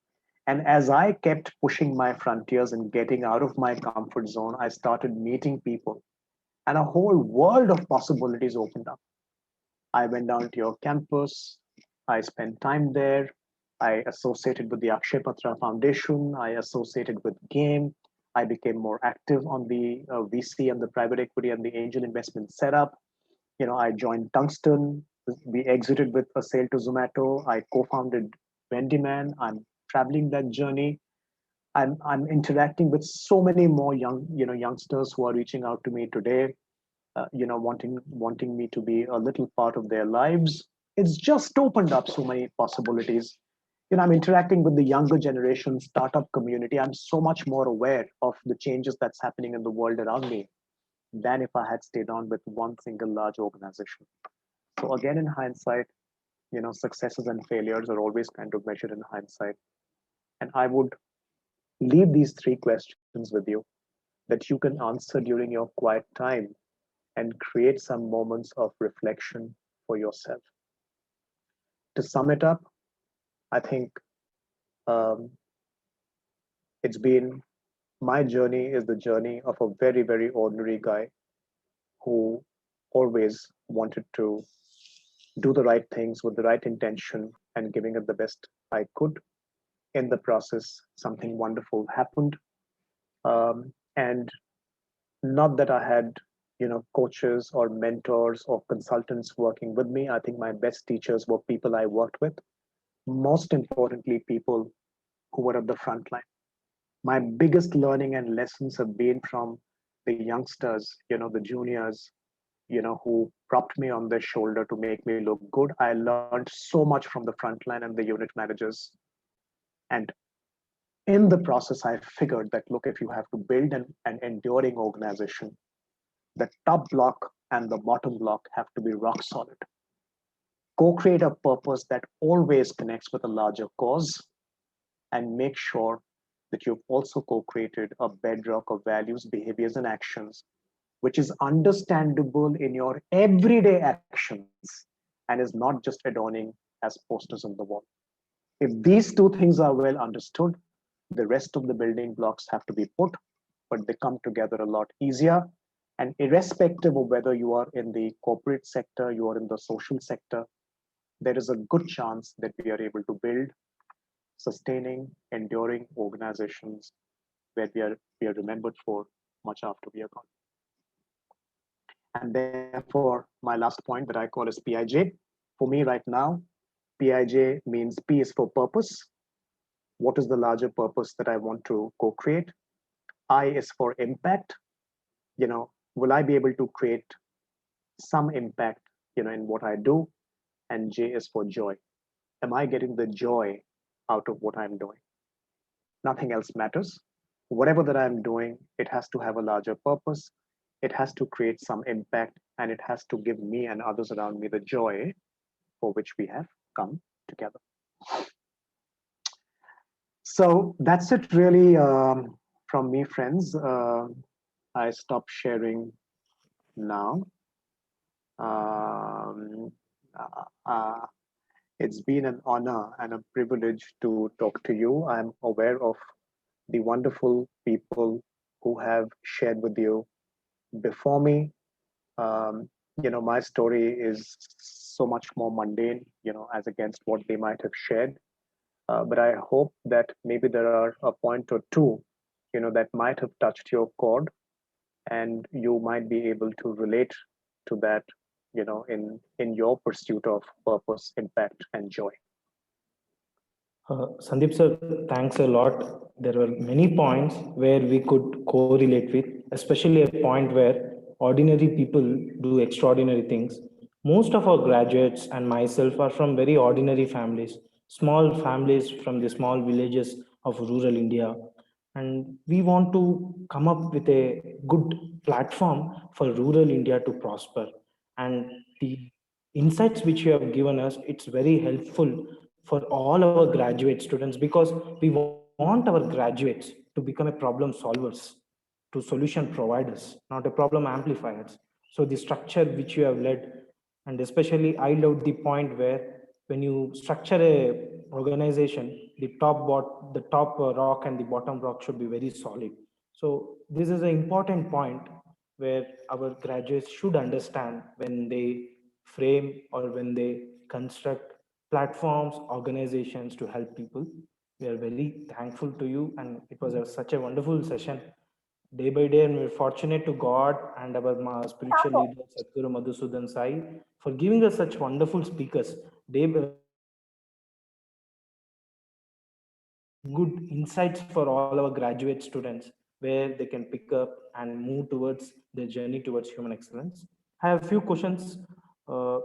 And as I kept pushing my frontiers and getting out of my comfort zone, I started meeting people and a whole world of possibilities opened up. I went down to your campus. I spent time there. I associated with the Akshay Patra Foundation. I associated with Game. I became more active on the VC and the private equity and the angel investment setup. I joined Tungsten. We exited with a sale to Zomato. I co-founded Vendyman. I'm traveling that journey. I'm interacting with so many more youngsters who are reaching out to me today, wanting me to be a little part of their lives. It's just opened up so many possibilities. I'm interacting with the younger generation startup community. I'm so much more aware of the changes that's happening in the world around me than if I had stayed on with one single large organization. So again, in hindsight, successes and failures are always kind of measured in hindsight. And I would leave these three questions with you that you can answer during your quiet time and create some moments of reflection for yourself. To sum it up, I think um, it's been my journey is the journey of a very, very ordinary guy who always wanted to do the right things with the right intention and giving it the best I could. In the process, something wonderful happened. And not that I had, coaches or mentors or consultants working with me. I think my best teachers were people I worked with. Most importantly, people who were at the front line. My biggest learning and lessons have been from the youngsters, the juniors, who propped me on their shoulder to make me look good. I learned so much from the frontline and the unit managers. And in the process, I figured that, look, if you have to build an enduring organization, the top block and the bottom block have to be rock solid. Co-create a purpose that always connects with a larger cause, and make sure that you've also co-created a bedrock of values, behaviors, and actions, which is understandable in your everyday actions and is not just adorning as posters on the wall. If these two things are well understood, the rest of the building blocks have to be put, but they come together a lot easier. And irrespective of whether you are in the corporate sector, you are in the social sector, there is a good chance that we are able to build sustaining, enduring organizations where we are remembered for much after we are gone. And therefore, my last point that I call is PIJ. For me right now, PIJ means P is for purpose. What is the larger purpose that I want to co-create? I is for impact. Will I be able to create some impact, in what I do? And J is for joy. Am I getting the joy out of what I'm doing? Nothing else matters. Whatever that I'm doing, it has to have a larger purpose. It has to create some impact, and it has to give me and others around me the joy for which we have come together. So that's it, really, from me, friends. I stop sharing now. Um, uh, uh, it's been an honor and a privilege to talk to you. I'm aware of the wonderful people who have shared with you before me. My story is so much more mundane, as against what they might have shared. But I hope that maybe there are a point or two, that might have touched your chord, and you might be able to relate to that, in your pursuit of purpose, impact, and joy. Sandeep sir, thanks a lot. There were many points where we could correlate with, especially a point where ordinary people do extraordinary things. Most of our graduates and myself are from very ordinary families, small families from the small villages of rural India. And we want to come up with a good platform for rural India to prosper. And the insights which you have given us, it's very helpful for all our graduate students, because we want our graduates to become a problem solvers, to solution providers, not a problem amplifiers. So the structure which you have led, and especially I loved the point where when you structure a organization, the top rock and the bottom rock should be very solid. So this is an important point where our graduates should understand when they frame or when they construct platforms, organizations to help people. We are very thankful to you, and it was such a wonderful session. Day by day, and we're fortunate to God and our spiritual leader, Sadhguru Madhusudan Sai, for giving us such wonderful speakers. Day by day, we are getting good insights for all our graduate students where they can pick up and move towards their journey towards human excellence. I have a few questions. Uh,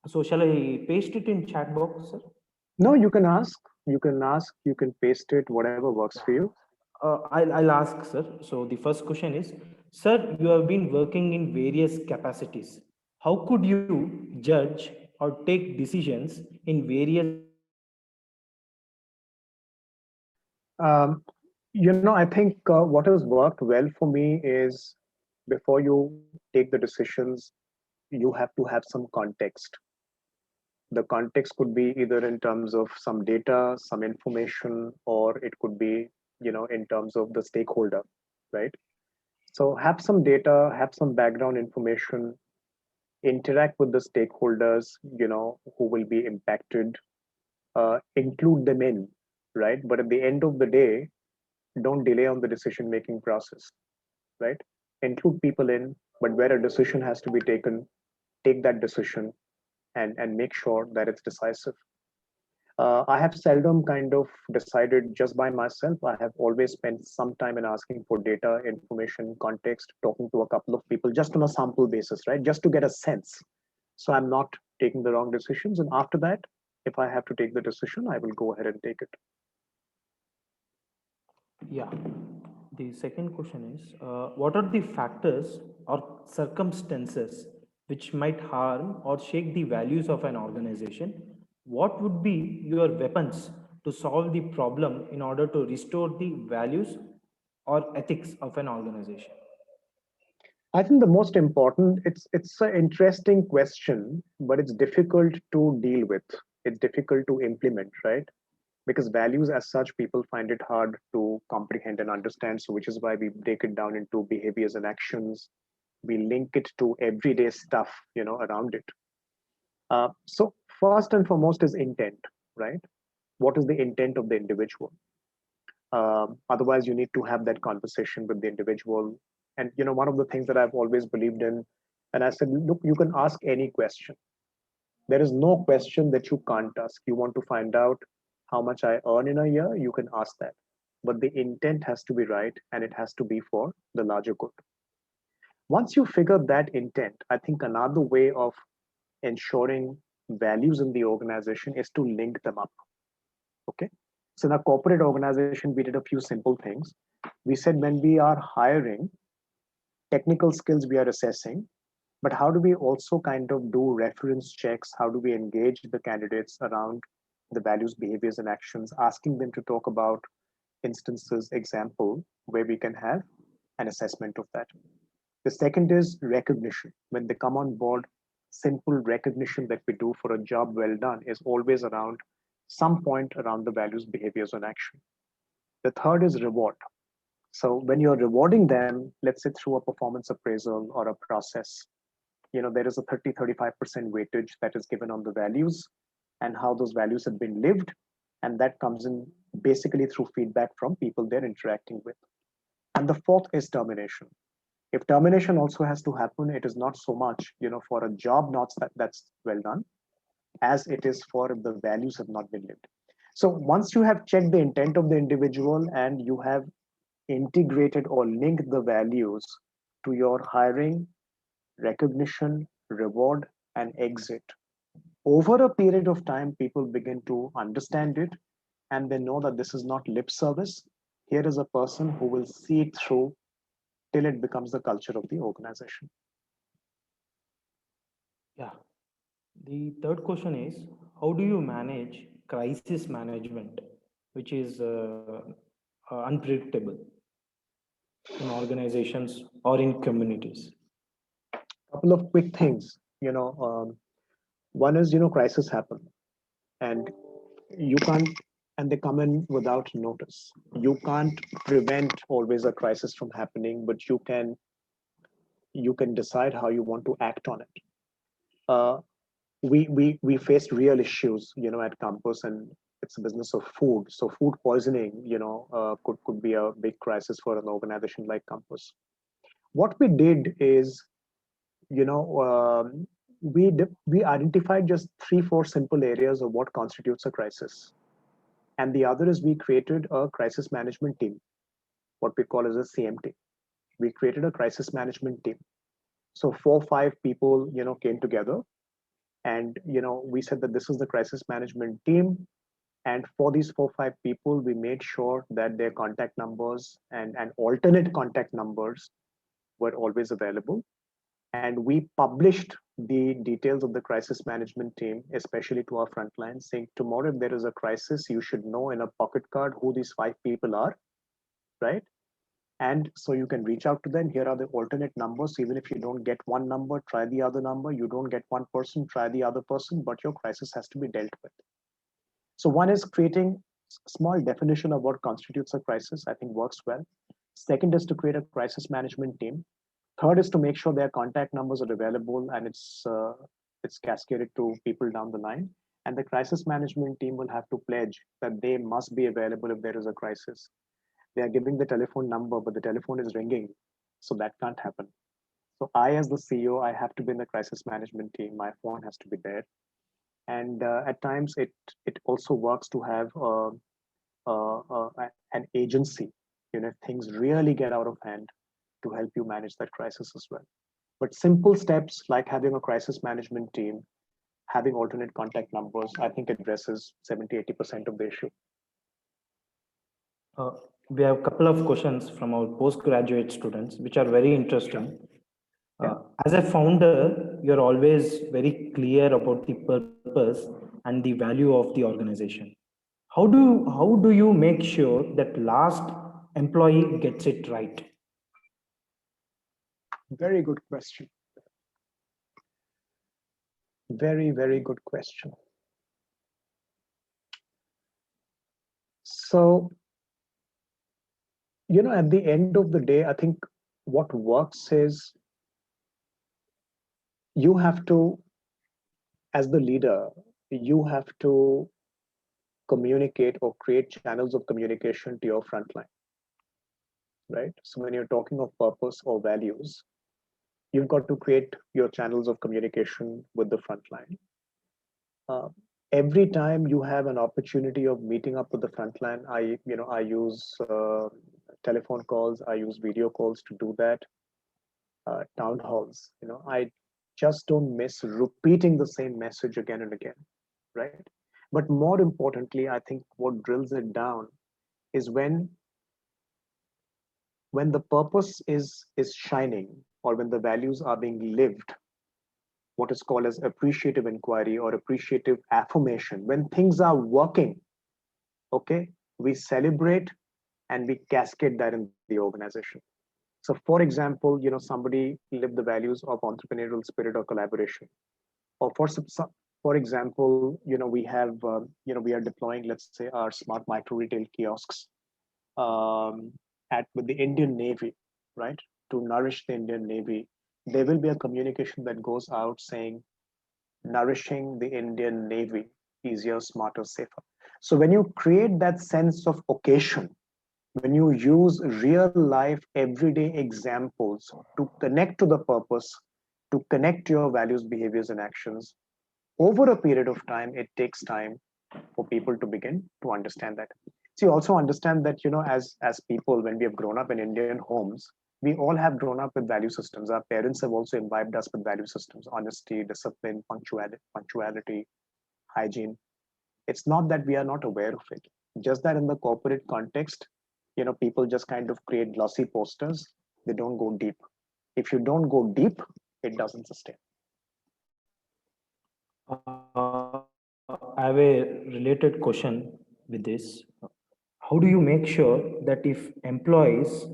so, shall I paste it in chat box, sir? No, you can paste it, whatever works for you. I'll ask, sir. So the first question is, sir, you have been working in various capacities. How could you judge or take decisions in various I think what has worked well for me is, before you take the decisions, you have to have some context. The context could be either in terms of some data, some information, or it could be, in terms of the stakeholder, right? So have some data, have some background information, interact with the stakeholders, who will be impacted, include them in, right? But at the end of the day, don't delay on the decision making process, right? Include people in, but where a decision has to be taken, take that decision, and make sure that it's decisive. I have seldom kind of decided just by myself. I have always spent some time in asking for data, information, context, talking to a couple of people just on a sample basis, right? Just to get a sense. So I'm not taking the wrong decisions. And after that, if I have to take the decision, I will go ahead and take it. Yeah. The second question is, what are the factors or circumstances which might harm or shake the values of an organization? What would be your weapons to solve the problem in order to restore the values or ethics of an organization? I think the most important, it's an interesting question, but it's difficult to deal with. It's difficult to implement, right? Because values as such, people find it hard to comprehend and understand. So which is why we break it down into behaviors and actions. We link it to everyday stuff, around it. So first and foremost is intent, right? What is the intent of the individual? Otherwise, you need to have that conversation with the individual. And one of the things that I've always believed in, and I said, look, you can ask any question. There is no question that you can't ask. You want to find out how much I earn in a year, you can ask that. But the intent has to be right, and it has to be for the larger good. Once you figure that intent, I think another way of ensuring values in the organization is to link them up. Okay. So in a corporate organization, we did a few simple things. We said when we are hiring, technical skills we are assessing, but how do we also kind of do reference checks? How do we engage the candidates around the values, behaviors, and actions, asking them to talk about instances, example, where we can have an assessment of that. The second is recognition. When they come on board, simple recognition that we do for a job well done is always around some point around the values, behaviors, and action. The third is reward. So when you're rewarding them, let's say through a performance appraisal or a process, there is a 30-35% weightage that is given on the values and how those values have been lived. And that comes in basically through feedback from people they're interacting with. And the fourth is termination. If termination also has to happen, it is not so much, for a job not that's well done, as it is for the values have not been lived. So once you have checked the intent of the individual and you have integrated or linked the values to your hiring, recognition, reward, and exit, over a period of time, people begin to understand it and they know that this is not lip service. Here is a person who will see it through till it becomes the culture of the organization. Yeah. The third question is, how do you manage crisis management, which is unpredictable in organizations or in communities? Couple of quick things. One is crisis happen, and you can't, and they come in without notice. You can't prevent always a crisis from happening, but you can decide how you want to act on it. Uh, we faced real issues, at campus, and it's a business of food. So food poisoning, could be a big crisis for an organization like campus. What we did is, you know, we identified just 3-4 simple areas of what constitutes a crisis, and the other is we created a crisis management team, what we call as a CMT. We created a crisis management team. So 4-5 people, came together, and we said that this is the crisis management team. And for these 4-5 people, we made sure that their contact numbers and alternate contact numbers were always available. And we published the details of the crisis management team, especially to our frontline, saying tomorrow if there is a crisis, you should know in a pocket card who these 5 people are, right? And so you can reach out to them. Here are the alternate numbers. Even if you don't get one number, try the other number. You don't get one person, try the other person, but your crisis has to be dealt with. So one is creating a small definition of what constitutes a crisis, I think works well. Second is to create a crisis management team. Third is to make sure their contact numbers are available and it's cascaded to people down the line. And the crisis management team will have to pledge that they must be available if there is a crisis. They are giving the telephone number, but the telephone is ringing, so that can't happen. So I, as the CEO, I have to be in the crisis management team. My phone has to be there, and at times it also works to have an agency. If things really get out of hand, to help you manage that crisis as well. But simple steps like having a crisis management team, having alternate contact numbers, I think addresses 70-80% of the issue. Uh, we have a couple of questions from our postgraduate students, which are very interesting. Yeah. As a founder, you're always very clear about the purpose and the value of the organization. How do you make sure that last employee gets it right? Very good question. Very, very good question. So, at the end of the day, I think what works is you have to, as the leader, you have to communicate or create channels of communication to your frontline, right? So when you're talking of purpose or values, you've got to create your channels of communication with the frontline. Uh, every time you have an opportunity of meeting up with the frontline, I use telephone calls, I use video calls to do that. Town halls, I just don't miss repeating the same message again and again, right? But more importantly, I think what drills it down is when the purpose is shining or when the values are being lived, what is called as appreciative inquiry or appreciative affirmation. When things are working, okay, we celebrate and we cascade that in the organization. So, for example, somebody lived the values of entrepreneurial spirit or collaboration, or for example, we are deploying, let's say, our smart micro retail kiosks um, at with the Indian Navy, right? To nourish the Indian Navy, there will be a communication that goes out saying, nourishing the Indian Navy, easier, smarter, safer. So when you create that sense of occasion, when you use real life, everyday examples to connect to the purpose, to connect your values, behaviors, and actions, over a period of time, it takes time for people to begin to understand that. So you also understand that, as people, when we have grown up in Indian homes, we all have grown up with value systems. Our parents have also imbibed us with value systems: honesty, discipline, punctuality, hygiene. It's not that we are not aware of it, just that in the corporate context, people just kind of create glossy posters. They don't go deep. If you don't go deep, it doesn't sustain. I have a related question with this. How do you make sure that if employees'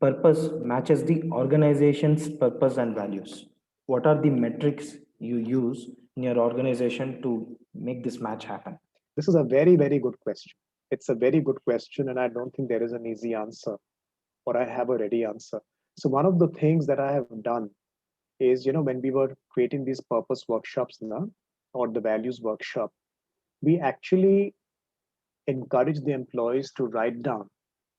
purpose matches the organization's purpose and values? What are the metrics you use in your organization to make this match happen? This is a very, very good question. It's a very good question, and I don't think there is an easy answer, or I have a ready answer. So, one of the things that I have done is, when we were creating these purpose workshops now, or the values workshop, we actually encourage the employees to write down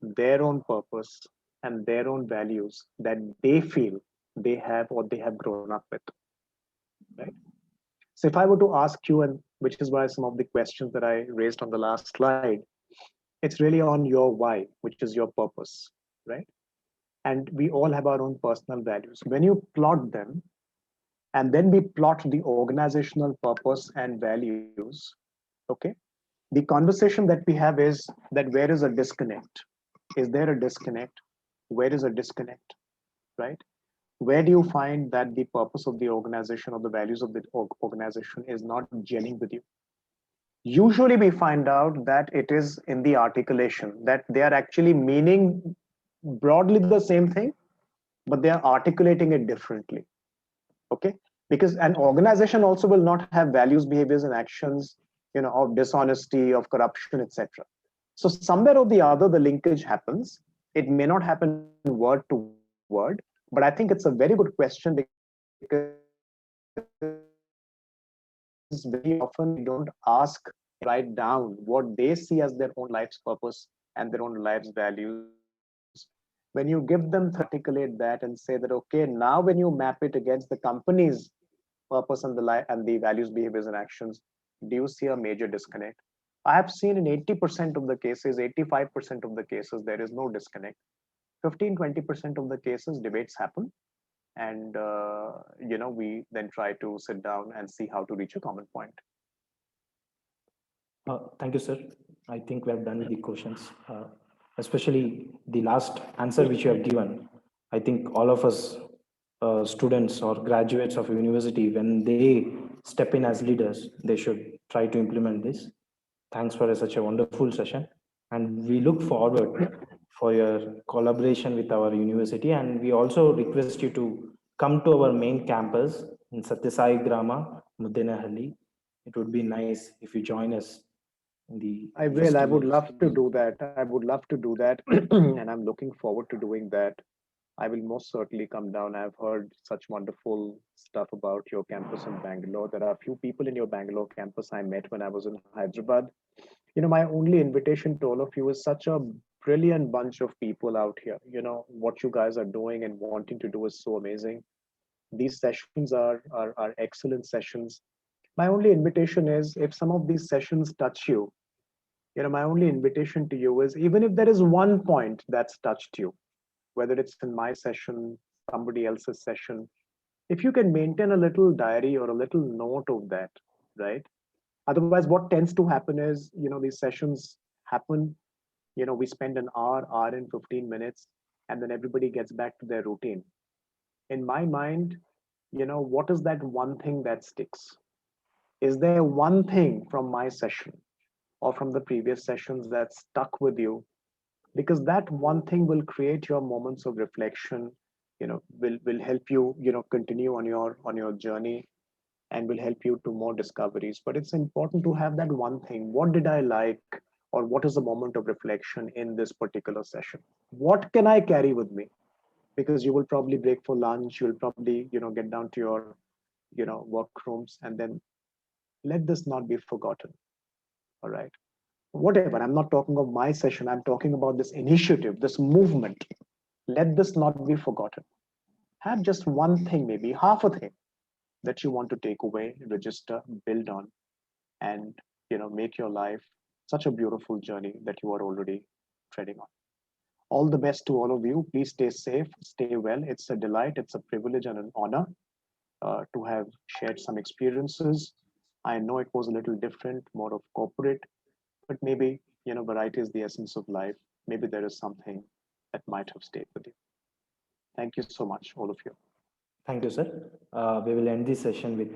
their own purpose and their own values that they feel they have or they have grown up with, right? So if I were to ask you, and which is why some of the questions that I raised on the last slide, it's really on your why, which is your purpose, right? And we all have our own personal values. When you plot them, and then we plot the organizational purpose and values, okay, the conversation that we have is that where is a disconnect? Is there a disconnect? Where is a disconnect, right? Where do you find that the purpose of the organization or the values of the organization is not gelling with you? Usually we find out that it is in the articulation, that they are actually meaning broadly the same thing, but they are articulating it differently. Okay, because an organization also will not have values, behaviors, and actions, of dishonesty, of corruption, etc. So somewhere or the other the linkage happens. It may not happen word to word, but I think it's a very good question, because very often we don't ask employees to write down what they see as their own life's purpose and their own life's values. When you give them 30 seconds to articulate that and say that, okay, now when you map it against the company's purpose and the values, behaviors, and actions, do you see a major disconnect? I have seen in 80% of the cases, 85% of the cases, there is no disconnect. 15-20% of the cases, debates happen, and we then try to sit down and see how to reach a common point. Thank you, sir. I think we have done with the questions, especially the last answer which you have given. I think all of us, students or graduates of university, when they step in as leaders, they should try to implement this. Thanks for such a wonderful session. And we look forward for your collaboration with our university. And we also request you to come to our main campus in Satyasai Grama, Mudenahalli. It would be nice if you join us in the I will. I would festivals. love to do that. I would love to do that. And I'm looking forward to doing that. I will most certainly come down. I've heard such wonderful stuff about your campus in Bangalore. There are a few people in your Bangalore campus I met when I was in Hyderabad. My only invitation to all of you is such a brilliant bunch of people out here. What you guys are doing and wanting to do is so amazing. These sessions are excellent sessions. My only invitation is, if some of these sessions touch you, my only invitation to you is, even if there is one point that's touched you, whether it's in my session, somebody else's session, if you can maintain a little diary or a little note of that, right? Otherwise, what tends to happen is, these sessions happen, we spend an hour and 15 minutes, and then everybody gets back to their routine. In my mind, what is that one thing that sticks? Is there one thing from my session or from the previous sessions that stuck with you? Because that one thing will create your moments of reflection, will help you, continue on your journey, and will help you to more discoveries. But it's important to have that one thing. What did I like, or what is the moment of reflection in this particular session? What can I carry with me? Because you will probably break for lunch, you'll probably, get down to your, workrooms, and then let this not be forgotten. All right. Whatever. I'm not talking of my session. I'm talking about this initiative, this movement. Let this not be forgotten. Have just one thing, maybe half a thing that you want to take away, register, build on, and make your life such a beautiful journey that you are already treading on. All the best to all of you. Please stay safe, stay well. It's a delight, it's a privilege and an honor to have shared some experiences. I know it was a little different, more of corporate, but maybe variety is the essence of life. Maybe there is something that might have stayed with you. Thank you so much, all of you. Thank you, sir. We will end this session with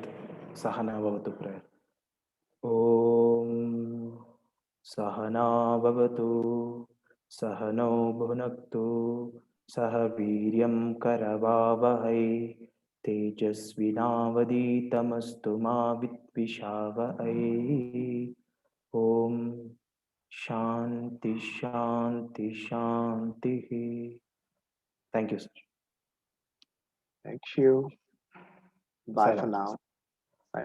Sahana Bhavatu prayer. Om Sahana Bhavatu Sahano Bhunaktu Sah Viryam Karavavahai Tejasvinavaditamastu ma Vidvishavahai. Om Shanti Shanti Shanti. Thank you, sir. Thank you. Bye for Sayonara. now. Bye.